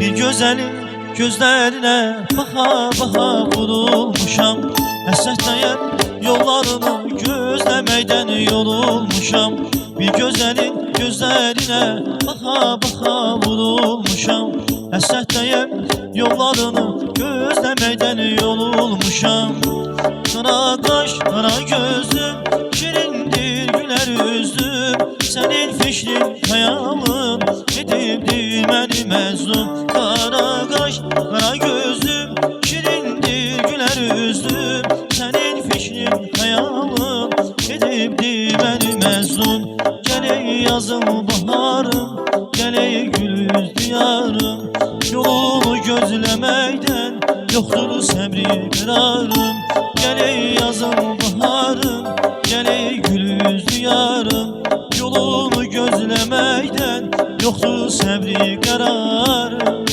Bir güzelin gözlerine baka baka vurulmuşam. Həsrətdəyəm yollarını gözləməkdən yorulmuşam. Bir güzelin gözlerine baka baka vurulmuşam. Həsrətdəyəm yollarını gözləməkdən yorulmuşam. Qara qaş, qara gözlüm, şirindir güler üzlüm. Senin fişrin hayalın edibdir məni məzlum. Qara qaş, qara gözlüm, şirindir güler üzlüm. Senin fişrin hayalın edibdir məni məzlum. Gələk yazım baharım, gələk gülüz diyarım. Yolunu gözləməkdən yoxdur səbri qərarım. Gələk yazım baharım, gələk gülüz diyarım. Yolunu gözləməkdən yoxdur səbri qərarım.